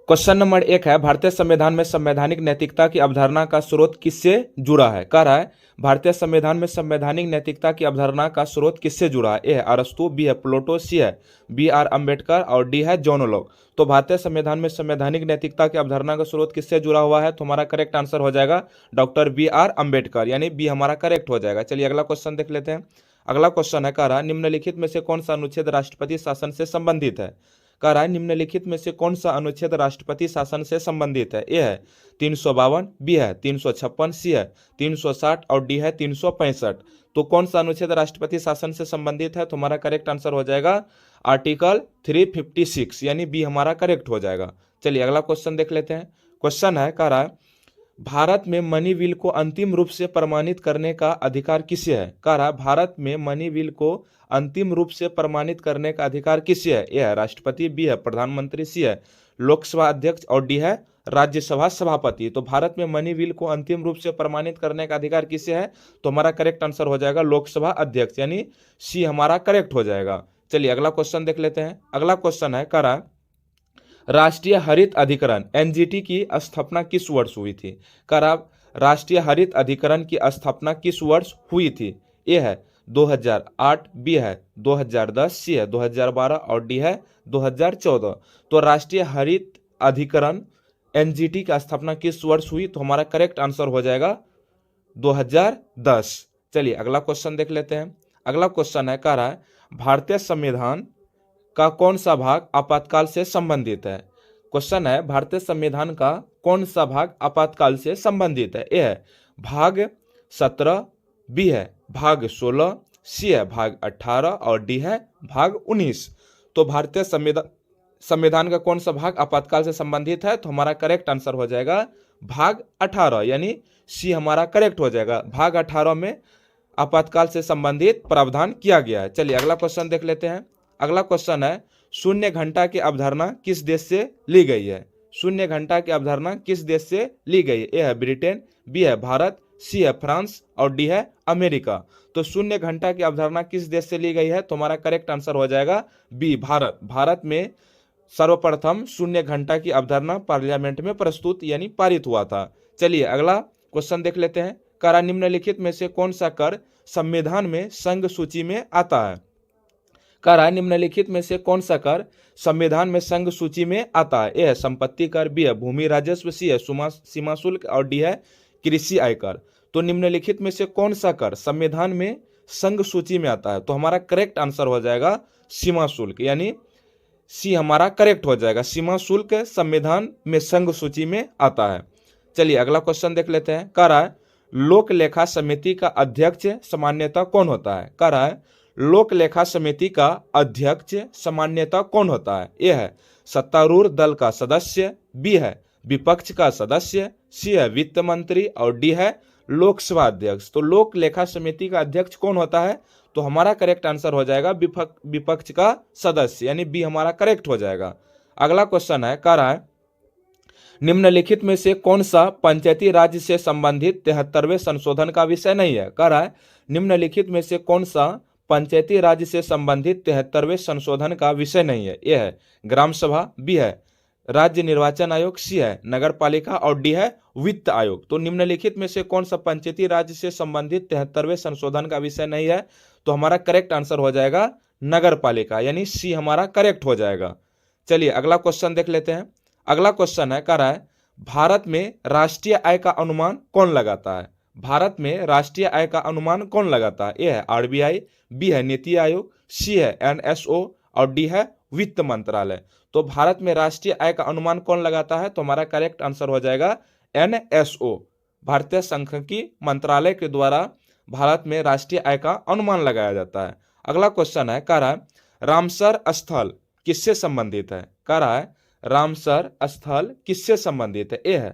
Question number 1 है, भारतीय संविधान में संवैधानिक नैतिकता की अवधारणा का स्रोत किससे जुड़ा है। कह रहा है भारतीय संविधान में संवैधानिक नैतिकता की अवधारणा का स्रोत किससे जुड़ा है। ए है अरस्तु, बी है प्लेटो, सी है B.R. अम्बेडकर और डी है जॉन लॉक। तो भारतीय संविधान में संवैधानिक नैतिकता की अवधारणा का स्रोत किससे जुड़ा हुआ है, तो हमारा करेक्ट आंसर हो जाएगा डॉक्टर B.R. अम्बेडकर, यानी बी हमारा करेक्ट हो जाएगा। चलिए अगला क्वेश्चन देख लेते हैं। अगला क्वेश्चन है, कह रहा है निम्नलिखित में से कौन सा अनुच्छेद राष्ट्रपति शासन से संबंधित है। कह रहा है निम्नलिखित में से कौन सा अनुच्छेद राष्ट्रपति शासन से संबंधित है। ए है 352, बी है 356, सी है 360 और डी है 365। तो कौन सा अनुच्छेद राष्ट्रपति शासन से संबंधित है, तो हमारा करेक्ट आंसर हो जाएगा आर्टिकल 356, यानी बी हमारा करेक्ट हो जाएगा। चलिए अगला क्वेश्चन देख लेते हैं। क्वेश्चन है, कह रहा है भारत में मनी विल को अंतिम रूप से प्रमाणित करने का अधिकार किसे है। कह रहा है भारत में मनी विल को अंतिम रूप से प्रमाणित करने का अधिकार किसे है। ए है राष्ट्रपति, बी है प्रधानमंत्री, सी है लोकसभा अध्यक्ष और डी है राज्यसभा सभापति। तो भारत में मनी विल को अंतिम रूप से प्रमाणित करने का अधिकार किसे है, तो हमारा करेक्ट आंसर हो जाएगा लोकसभा अध्यक्ष, यानी सी हमारा करेक्ट हो जाएगा। चलिए अगला क्वेश्चन देख लेते हैं। अगला क्वेश्चन है, कह रहा है राष्ट्रीय हरित अधिकरण एनजीटी की स्थापना किस वर्ष हुई थी। कह राष्ट्रीय हरित अधिकरण की स्थापना किस वर्ष हुई थी। ए है 2008, बी है 2010, सी है 2012 और डी है 2014। तो राष्ट्रीय हरित अधिकरण एनजीटी की स्थापना किस वर्ष हुई, तो हमारा करेक्ट आंसर हो जाएगा 2010। चलिए अगला क्वेश्चन देख लेते हैं। अगला क्वेश्चन है, कह रहा है भारतीय संविधान का कौन सा भाग आपातकाल से संबंधित है। क्वेश्चन है भारतीय संविधान का कौन सा भाग आपातकाल से संबंधित है। ए है भाग 17, बी है भाग 16, सी है भाग 18 और डी है भाग 19। तो भारतीय संविधान का कौन सा भाग आपातकाल से संबंधित है, तो हमारा करेक्ट आंसर हो जाएगा भाग 18, यानी सी हमारा करेक्ट हो जाएगा। भाग 18 में आपातकाल से संबंधित प्रावधान किया गया है। चलिए अगला क्वेश्चन देख लेते हैं। अगला क्वेश्चन है शून्य घंटा की अवधारणा किस देश से ली गई है। शून्य घंटा की अवधारणा किस देश से ली गई है। ए है ब्रिटेन, बी है भारत, सी है फ्रांस और डी है अमेरिका। तो शून्य घंटा की अवधारणा किस देश से ली गई है, तो हमारा करेक्ट आंसर हो जाएगा बी भारत। भारत में सर्वप्रथम शून्य घंटा की अवधारणा पार्लियामेंट में प्रस्तुत यानी पारित हुआ था। चलिए अगला क्वेश्चन देख लेते हैं। कह निम्नलिखित में से कौन सा कर संविधान में संघ सूची में आता है। कह रहा है निम्नलिखित में से कौन सा कर संविधान में संघ सूची में आता है। ए है संपत्ति कर, बी है भूमि राजस्व, सी है सीमा शुल्क और डी है कृषि आयकर। तो निम्नलिखित में से कौन सा कर संविधान में संघ सूची में आता है, तो हमारा करेक्ट आंसर हो जाएगा सीमा शुल्क, यानी सी हमारा करेक्ट हो जाएगा। सीमा शुल्क संविधान में संघ सूची में आता है। चलिए अगला क्वेश्चन देख लेते हैं। कह रहा है लोक लेखा समिति का अध्यक्ष सामान्यतः कौन होता है। कह रहा है लोक लेखा समिति का अध्यक्ष सामान्यतः कौन होता है। ए है सत्तारूढ़ दल का सदस्य, बी है विपक्ष का सदस्य, सी है वित्त मंत्री और डी है लोकसभा अध्यक्ष। तो लोक लेखा समिति का अध्यक्ष कौन होता है, तो हमारा करेक्ट आंसर हो जाएगा विपक्ष का सदस्य, यानी बी हमारा करेक्ट हो जाएगा। अगला क्वेश्चन है, कह रहा है निम्नलिखित में से कौन सा पंचायती राज से संबंधित 73वें संशोधन का विषय नहीं है। कह रहा है निम्नलिखित में से कौन सा पंचायती राज से संबंधित 73वें संशोधन का विषय नहीं है। ए है ग्राम सभा, बी है राज्य निर्वाचन आयोग, सी है नगर पालिका और डी है वित्त आयोग। तो निम्नलिखित में से कौन सा पंचायती राज से संबंधित 73वें संशोधन का विषय नहीं है, तो हमारा करेक्ट आंसर हो जाएगा नगर पालिका, यानी सी हमारा करेक्ट हो जाएगा। चलिए अगला क्वेश्चन देख लेते हैं। अगला क्वेश्चन है, कह रहा है भारत में राष्ट्रीय आय का अनुमान कौन लगाता है। भारत में राष्ट्रीय आय का अनुमान कौन लगाता है। ए है आरबीआई, बी है नीति आयोग, सी है एनएसओ और डी है वित्त मंत्रालय। तो भारत में राष्ट्रीय आय का अनुमान कौन लगाता है, तो हमारा करेक्ट आंसर हो जाएगा एनएसओ, भारतीय सांख्यिकी मंत्रालय के द्वारा भारत में राष्ट्रीय आय का अनुमान लगाया जाता है। अगला क्वेश्चन है, कह रहा है रामसर स्थल किससे संबंधित है। कह रहा है रामसर स्थल किससे संबंधित है। ए है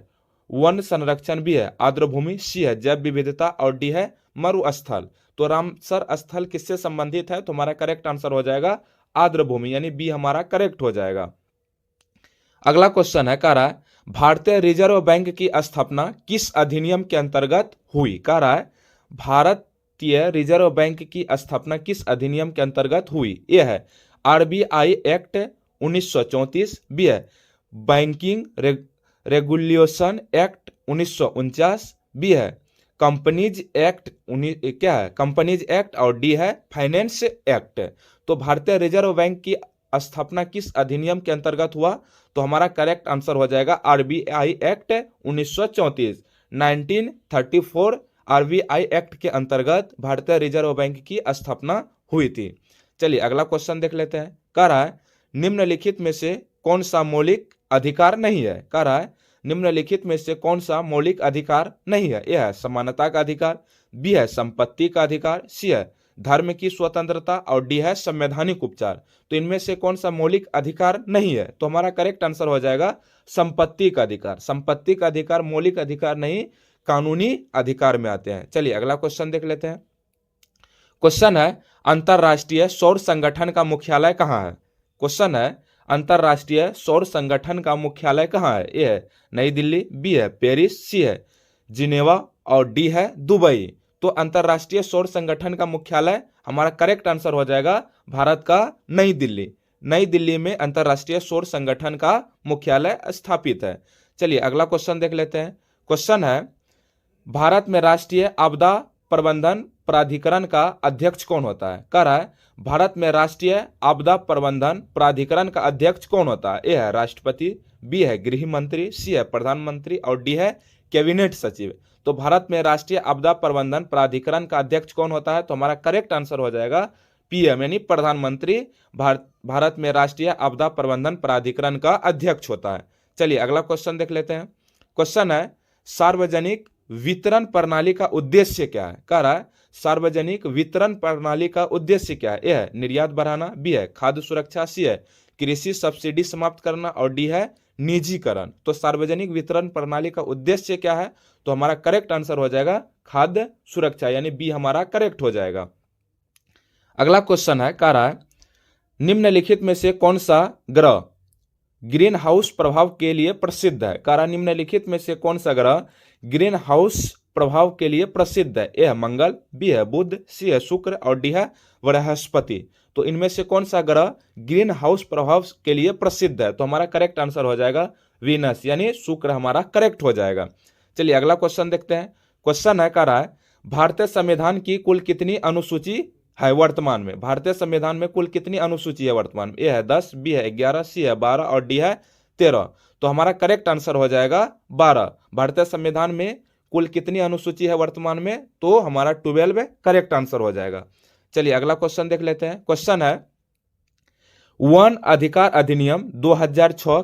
वन संरक्षण, बी है आर्द्रभूमि, सी है जैव विविधता और डी है मरुस्थल। तो रामसर स्थल किससे संबंधित है, तो हमारा करेक्ट आंसर हो जाएगा आर्द्रभूमि, यानी बी हमारा करेक्ट हो जाएगा। अगला क्वेश्चन है, कह रहा है भारतीय रिजर्व बैंक की स्थापना किस अधिनियम के अंतर्गत हुई। कह रहा है भारतीय रिजर्व बैंक की स्थापना किस अधिनियम के अंतर्गत हुई। यह है आरबीआई एक्ट 1934, बी है बैंकिंग रेगुलेशन एक्ट 1949, बी है कंपनीज एक्ट क्या है कंपनीज एक्ट, और डी है फाइनेंस एक्ट। तो भारतीय रिजर्व बैंक की स्थापना किस अधिनियम के अंतर्गत हुआ? तो हमारा करेक्ट आंसर हो जाएगा आरबीआई एक्ट 1934, 1934 आरबीआई एक्ट के अंतर्गत भारतीय रिजर्व बैंक की स्थापना हुई थी। चलिए अगला क्वेश्चन देख लेते हैं। कह रहा है निम्नलिखित में से कौन सा मौलिक अधिकार नहीं है? कह रहा है निम्नलिखित में से कौन सा मौलिक अधिकार नहीं है? यह है समानता का अधिकार, बी है संपत्ति का अधिकार, सी है धर्म की स्वतंत्रता, और डी है संवैधानिक उपचार। तो इनमें से कौन सा मौलिक अधिकार नहीं है? तो हमारा करेक्ट आंसर हो जाएगा संपत्ति का अधिकार। संपत्ति का अधिकार मौलिक अधिकार नहीं, कानूनी अधिकार में आते हैं। चलिए अगला क्वेश्चन देख लेते हैं। क्वेश्चन है अंतरराष्ट्रीय सौर संगठन का मुख्यालय कहाँ है? क्वेश्चन है अंतरराष्ट्रीय सौर संगठन का मुख्यालय कहाँ है? ए है नई दिल्ली, बी है पेरिस, सी है जिनेवा, और डी है दुबई। तो अंतरराष्ट्रीय सौर संगठन का मुख्यालय हमारा करेक्ट आंसर हो जाएगा भारत का नई दिल्ली। नई दिल्ली में अंतरराष्ट्रीय सौर संगठन का मुख्यालय स्थापित है। चलिए अगला क्वेश्चन देख लेते हैं। क्वेश्चन है भारत में राष्ट्रीय आपदा प्रबंधन प्राधिकरण का अध्यक्ष कौन होता है? कह रहा है भारत में राष्ट्रीय आपदा प्रबंधन प्राधिकरण का अध्यक्ष कौन होता है? ए है राष्ट्रपति, बी है गृह मंत्री, सी है प्रधानमंत्री, और डी है कैबिनेट सचिव। तो भारत में राष्ट्रीय आपदा प्रबंधन प्राधिकरण का अध्यक्ष कौन होता है? तो हमारा करेक्ट आंसर हो जाएगा पीएम यानी प्रधानमंत्री भारत में राष्ट्रीय आपदा प्रबंधन प्राधिकरण का अध्यक्ष होता है। चलिए अगला क्वेश्चन देख लेते हैं। क्वेश्चन है सार्वजनिक वितरण प्रणाली का उद्देश्य क्या है? कह रहा है सार्वजनिक वितरण प्रणाली का उद्देश्य क्या है? ए है निर्यात बढ़ाना, बी है खाद्य सुरक्षा, सी है कृषि सब्सिडी समाप्त करना, और डी है निजीकरण। तो सार्वजनिक वितरण प्रणाली का उद्देश्य क्या है? तो हमारा करेक्ट आंसर हो जाएगा खाद्य सुरक्षा, यानी बी हमारा करेक्ट हो जाएगा। अगला क्वेश्चन है कह रहा है निम्नलिखित में से कौन सा ग्रह ग्रीन हाउस प्रभाव के लिए प्रसिद्ध है? कह रहा निम्नलिखित में से कौन सा ग्रह ग्रीन हाउस प्रभाव के लिए प्रसिद्ध है? ए है मंगल, बी है बुध, सी है शुक्र, और डी है बृहस्पति। तो इनमें से कौन सा ग्रह ग्रीन हाउस प्रभाव के लिए प्रसिद्ध है? तो हमारा करेक्ट आंसर हो जाएगा वीनस, यानी शुक्र हमारा करेक्ट हो जाएगा। चलिए अगला क्वेश्चन देखते हैं। क्वेश्चन है कह रहा है भारतीय संविधान की कुल कितनी अनुसूची है वर्तमान में? भारतीय संविधान में कुल कितनी अनुसूची है वर्तमान में? ए है 10, बी है 11, सी है 12, और डी है 13। तो हमारा करेक्ट आंसर हो जाएगा 12। भारतीय संविधान में कुल कितनी अनुसूची है वर्तमान में? तो हमारा 12 करेक्ट आंसर हो जाएगा। चलिए अगला क्वेश्चन देख लेते हैं। क्वेश्चन है वन अधिकार अधिनियम 2006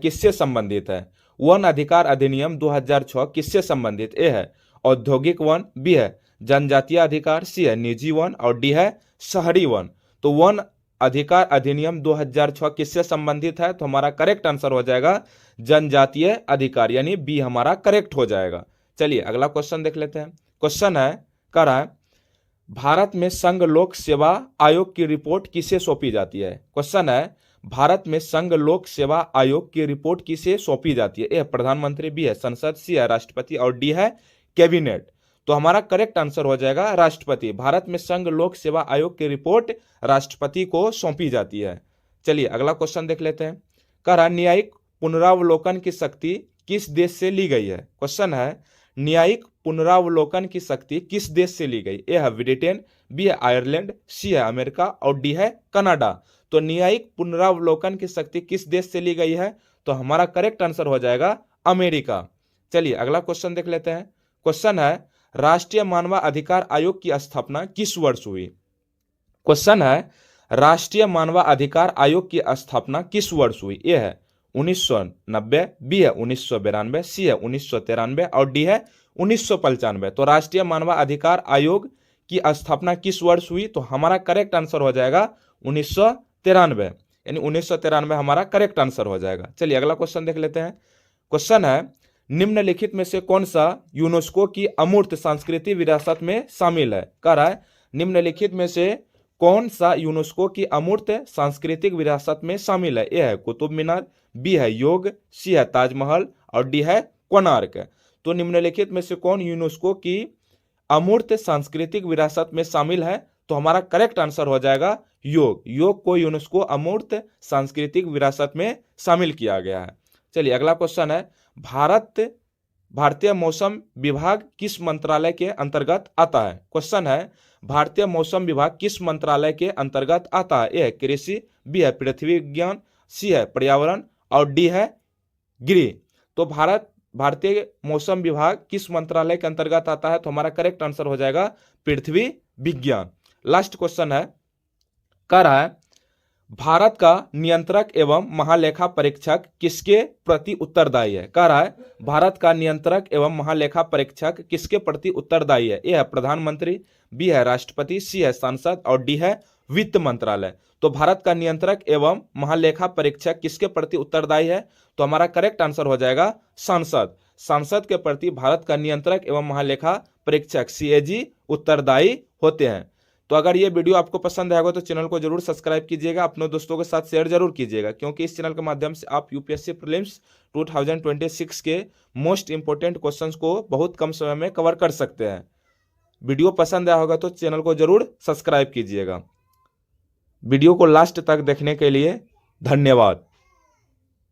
किससे संबंधित है? वन अधिकार अधिनियम 2006 किससे संबंधित? ए है औद्योगिक वन, बी है जनजातीय अधिकार, सी है निजी वन, और डी है शहरी वन। तो वन अधिकार अधिनियम 2006 किससे संबंधित है? तो हमारा करेक्ट आंसर हो जाएगा जनजातीय अधिकार, यानी बी हमारा करेक्ट हो जाएगा। चलिए अगला क्वेश्चन देख लेते हैं। क्वेश्चन है कह रहा है भारत में संघ लोक सेवा आयोग की रिपोर्ट किसे सौंपी जाती है? क्वेश्चन है भारत में संघ लोक सेवा आयोग की रिपोर्ट किसे सौंपी जाती है? ए प्रधानमंत्री, बी है संसद, सी है राष्ट्रपति, और डी है कैबिनेट। तो हमारा करेक्ट आंसर हो जाएगा राष्ट्रपति। भारत में संघ लोक सेवा आयोग की रिपोर्ट राष्ट्रपति को सौंपी जाती है। चलिए अगला क्वेश्चन देख लेते हैं। कह रहा न्यायिक पुनरावलोकन की शक्ति किस देश से ली गई है? क्वेश्चन है न्यायिक पुनरावलोकन की शक्ति किस देश से ली गई? ए है ब्रिटेन, बी है आयरलैंड, सी है अमेरिका, और डी है कनाडा। तो न्यायिक पुनरावलोकन की शक्ति किस देश से ली गई है? तो हमारा करेक्ट आंसर हो जाएगा अमेरिका। चलिए अगला क्वेश्चन देख लेते हैं। क्वेश्चन है राष्ट्रीय मानवाधिकार आयोग की स्थापना किस वर्ष हुई? क्वेश्चन है राष्ट्रीय मानवाधिकार आयोग की स्थापना किस वर्ष हुई? ए है 1990, बी है 1992, सी है 1993, और डी है 1995। तो राष्ट्रीय मानवाधिकार आयोग की स्थापना किस वर्ष हुई? तो हमारा करेक्ट आंसर हो जाएगा 1993, यानी 1993 हमारा करेक्ट आंसर हो जाएगा। चलिए अगला क्वेश्चन देख लेते हैं। क्वेश्चन है निम्नलिखित में से कौन सा यूनेस्को की अमूर्त सांस्कृतिक विरासत में शामिल है? कह रहा है निम्नलिखित में से कौन सा यूनेस्को की अमूर्त सांस्कृतिक विरासत में शामिल है? ए है कुतुब मीनार, बी है योग, सी है ताजमहल, और डी है कोणार्क। तो निम्नलिखित में से कौन यूनेस्को की अमूर्त सांस्कृतिक विरासत में शामिल है? तो हमारा करेक्ट आंसर हो जाएगा योग। योग को यूनेस्को अमूर्त सांस्कृतिक विरासत में शामिल किया गया है। चलिए अगला क्वेश्चन है, भारतीय मौसम विभाग किस मंत्रालय के अंतर्गत आता है? क्वेश्चन है, भारतीय मौसम विभाग किस मंत्रालय के अंतर्गत आता है? ए है कृषि, बी है पृथ्वी विज्ञान, सी है पर्यावरण और डी है गृह। तो भारतीय मौसम विभाग किस मंत्रालय के अंतर्गत आता है? तो हमारा करेक्ट आंसर हो जाएगा पृथ्वी विज्ञान। लास्ट क्वेश्चन है, कह रहा है भारत का नियंत्रक एवं महालेखा परीक्षक किसके प्रति उत्तरदायी है? कह रहा है भारत का नियंत्रक एवं महालेखा परीक्षक किसके प्रति उत्तरदायी है? ए है प्रधानमंत्री, बी है राष्ट्रपति, सी है सांसद और डी है वित्त मंत्रालय। तो भारत का नियंत्रक एवं महालेखा परीक्षक किसके प्रति उत्तरदायी है? तो हमारा करेक्ट आंसर हो जाएगा सांसद। सांसद के प्रति भारत का नियंत्रक एवं महालेखा परीक्षक सीएजी उत्तरदायी होते हैं। तो अगर ये वीडियो आपको पसंद आएगा तो चैनल को जरूर सब्सक्राइब कीजिएगा, अपने दोस्तों के साथ शेयर जरूर कीजिएगा, क्योंकि इस चैनल के माध्यम से आप यूपीएससी प्रीलिम्स 2026 के मोस्ट इंपोर्टेंट क्वेश्चंस को बहुत कम समय में कवर कर सकते हैं। वीडियो पसंद आया होगा तो चैनल को जरूर सब्सक्राइब कीजिएगा। वीडियो को लास्ट तक देखने के लिए धन्यवाद।